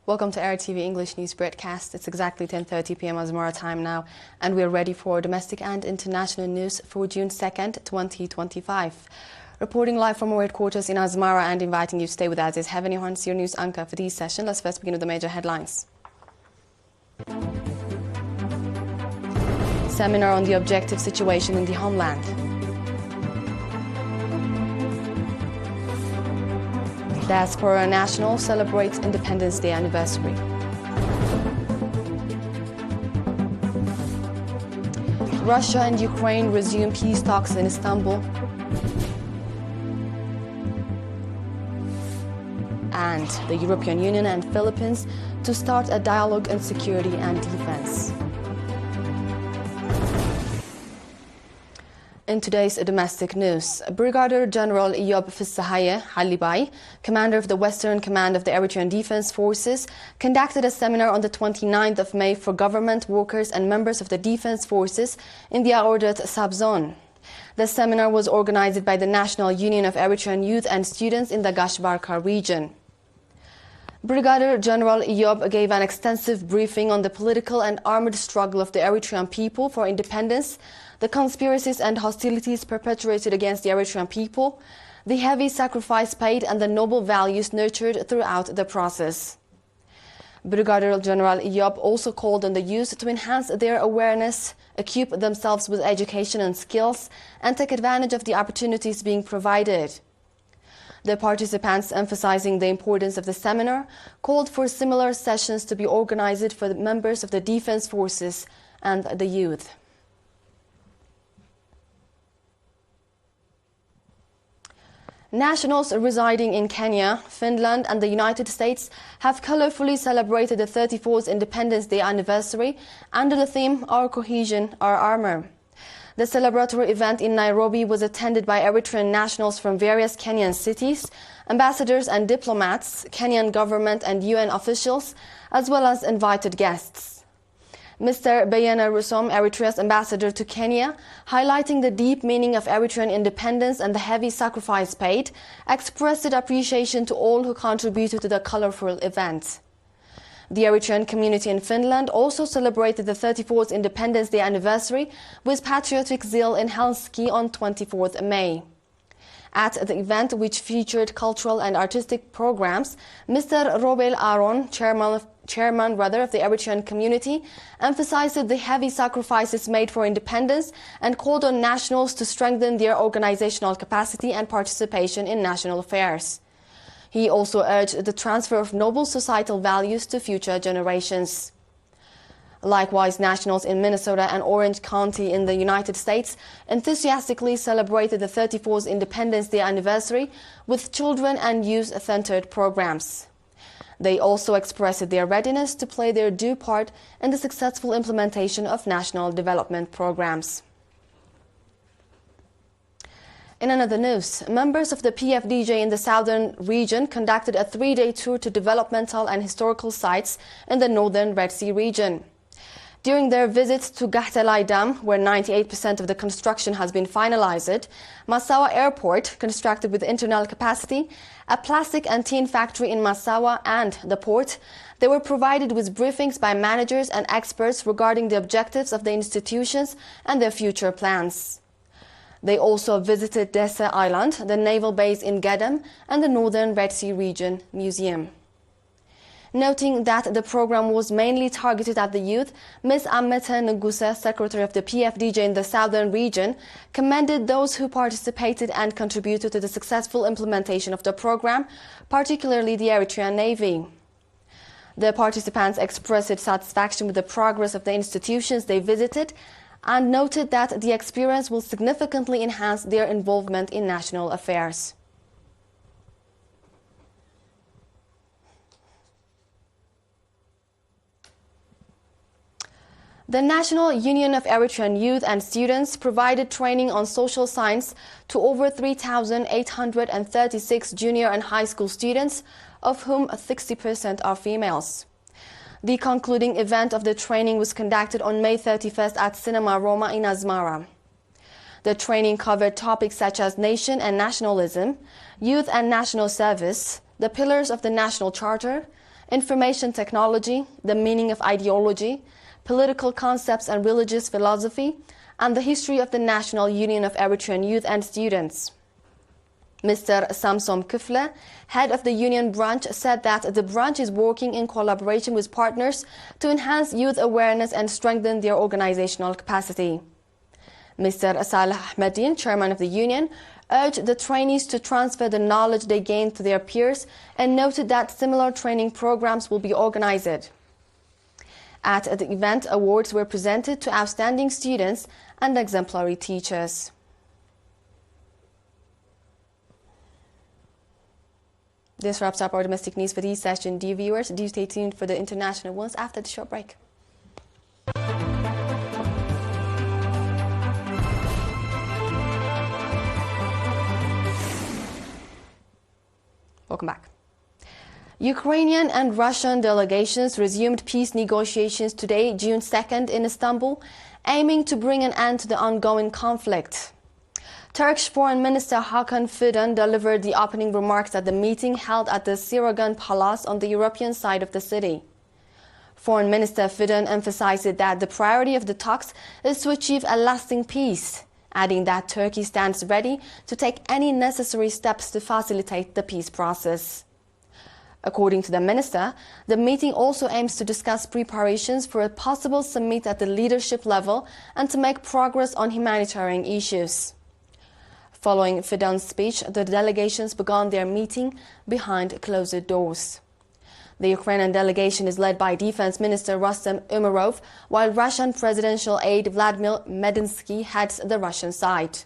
Welcome to ERi-TV English News Broadcast. It's exactly 10:30 p.m. Asmara time now, and we're ready for domestic and international news for June 2nd, 2025. Reporting live from our headquarters in Asmara and inviting you to stay with us is Heavenly Horns, your news anchor for this session. Let's first begin with the major headlines. Seminar on the objective situation in the homeland. Diaspora National celebrates Independence Day anniversary. Russia and Ukraine resume peace talks in Istanbul. And the European Union and Philippines to start a dialogue on security and defense. In today's domestic news, Brigadier General Eyob Halibay, commander of the Western Command of the Eritrean Defense Forces, conducted a seminar on the 29th of May for government workers and members of the defense forces in the Aordat subzone. The seminar was organized by the National Union of Eritrean Youth and Students in the Gashbarka region. Brigadier General Eyob gave an extensive briefing on the political and armed struggle of the Eritrean people for independence, the conspiracies and hostilities perpetrated against the Eritrean people, the heavy sacrifice paid and the noble values nurtured throughout the process. Brigadier General Eyob also called on the youth to enhance their awareness, equip themselves with education and skills, and take advantage of the opportunities being provided. The participants, emphasizing the importance of the seminar, called for similar sessions to be organized for the members of the defense forces and the youth. Nationals residing in Kenya, Finland and the United States have colorfully celebrated the 34th Independence Day anniversary under the theme Our Cohesion, Our Armor. The celebratory event in Nairobi was attended by Eritrean nationals from various Kenyan cities, ambassadors and diplomats, Kenyan government and UN officials, as well as invited guests. Mr. Bayana Rusom, Eritrea's ambassador to Kenya, highlighting the deep meaning of Eritrean independence and the heavy sacrifice paid, expressed appreciation to all who contributed to the colorful event. The Eritrean community in Finland also celebrated the 34th Independence Day anniversary with patriotic zeal in Helsinki on 24th May. At the event, which featured cultural and artistic programs, Mr. Robel Aron, chairman of the Eritrean community, emphasized the heavy sacrifices made for independence and called on nationals to strengthen their organizational capacity and participation in national affairs. He also urged the transfer of noble societal values to future generations. Likewise, nationals in Minnesota and Orange County in the United States enthusiastically celebrated the 34th Independence Day anniversary with children and youth-centered programs. They also expressed their readiness to play their due part in the successful implementation of national development programs. In another news, members of the PFDJ in the southern region conducted a 3-day tour to developmental and historical sites in the northern Red Sea region. During their visit to Gahtelai Dam, where 98% of the construction has been finalized, Massawa Airport, constructed with internal capacity, a plastic and tin factory in Massawa and the port, they were provided with briefings by managers and experts regarding the objectives of the institutions and their future plans. They also visited Desa Island, the naval base in Gedem, and the Northern Red Sea Region Museum. Noting that the program was mainly targeted at the youth, Ms. Amete Ngusa, Secretary of the PFDJ in the southern region, commended those who participated and contributed to the successful implementation of the program, particularly the Eritrean Navy. The participants expressed satisfaction with the progress of the institutions they visited and noted that the experience will significantly enhance their involvement in national affairs. The National Union of Eritrean Youth and Students provided training on social science to over 3,836 junior and high school students, of whom 60% are females. The concluding event of the training was conducted on May 31st at Cinema Roma in Asmara. The training covered topics such as nation and nationalism, youth and national service, the pillars of the national charter, information technology, the meaning of ideology, political concepts and religious philosophy, and the history of the National Union of Eritrean Youth and Students. Mr. Samson Küfle, head of the union branch, said that the branch is working in collaboration with partners to enhance youth awareness and strengthen their organizational capacity. Mr. Saleh Ahmedin, chairman of the union, urged the trainees to transfer the knowledge they gained to their peers and noted that similar training programs will be organized. At the event, awards were presented to outstanding students and exemplary teachers. This wraps up our domestic news for this session. Dear viewers, do stay tuned for the international ones after the short break. Welcome back. Ukrainian and Russian delegations resumed peace negotiations today, June 2nd, in Istanbul, aiming to bring an end to the ongoing conflict. Turkish Foreign Minister Hakan Fidan delivered the opening remarks at the meeting held at the Siragan Palace on the European side of the city. Foreign Minister Fidan emphasized that the priority of the talks is to achieve a lasting peace, adding that Turkey stands ready to take any necessary steps to facilitate the peace process. According to the minister, the meeting also aims to discuss preparations for a possible summit at the leadership level and to make progress on humanitarian issues. Following Fidan's speech, the delegations began their meeting behind closed doors. The Ukrainian delegation is led by Defense Minister Rustem Umerov, while Russian presidential aide Vladimir Medinsky heads the Russian side.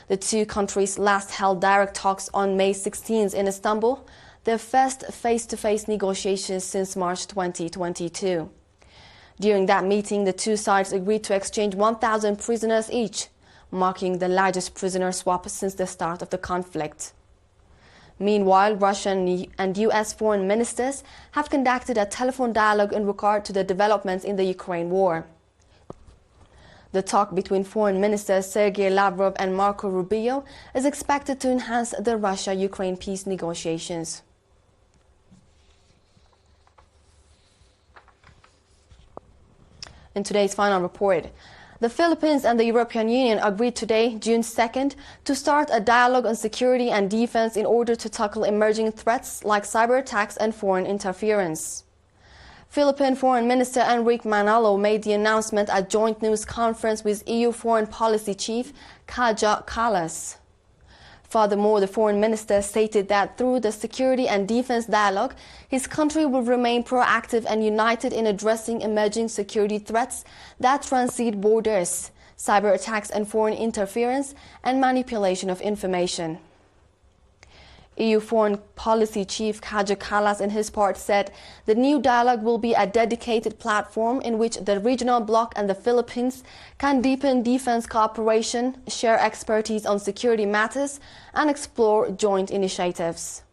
The two countries last held direct talks on May 16 in Istanbul, their first face-to-face negotiations since March 2022. During that meeting, the two sides agreed to exchange 1,000 prisoners each, marking the largest prisoner swap since the start of the conflict. Meanwhile, Russian and U.S. foreign ministers have conducted a telephone dialogue in regard to the developments in the Ukraine war. The talk between Foreign Ministers Sergei Lavrov and Marco Rubio is expected to enhance the Russia-Ukraine peace negotiations. In today's final report, the Philippines and the European Union agreed today, June 2nd, to start a dialogue on security and defense in order to tackle emerging threats like cyber attacks and foreign interference. Philippine Foreign Minister Enrique Manalo made the announcement at joint news conference with EU Foreign Policy Chief Kaja Kallas. Furthermore, the foreign minister stated that through the security and defense dialogue, his country will remain proactive and united in addressing emerging security threats that transcend borders, cyber attacks and foreign interference, and manipulation of information. EU Foreign Policy Chief Kaja Kallas, in his part, said the new dialogue will be a dedicated platform in which the regional bloc and the Philippines can deepen defense cooperation, share expertise on security matters, and explore joint initiatives.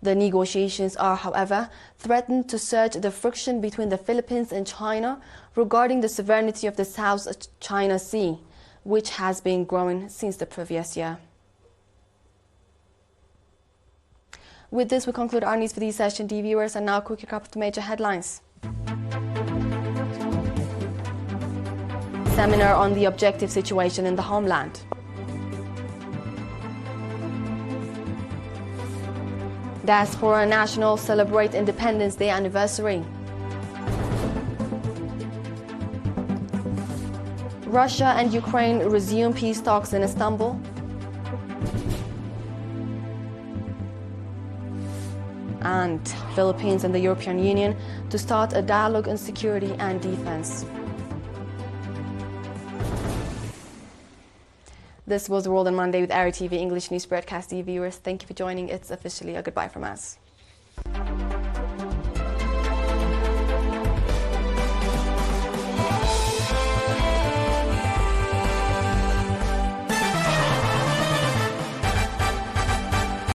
The negotiations are, however, threatened to surge the friction between the Philippines and China regarding the sovereignty of the South China Sea, which has been growing since the previous year. With this, we conclude our news for this session, dear viewers, and now a quick recap of the major headlines. Seminar on the objective situation in the homeland. Diaspora National celebrate Independence Day anniversary. Russia and Ukraine resume peace talks in Istanbul. And Philippines and the European Union to start a dialogue on security and defense. This was the World on Monday with ERi-TV English News Broadcast. Dear viewers, thank you for joining. It's officially a goodbye from us.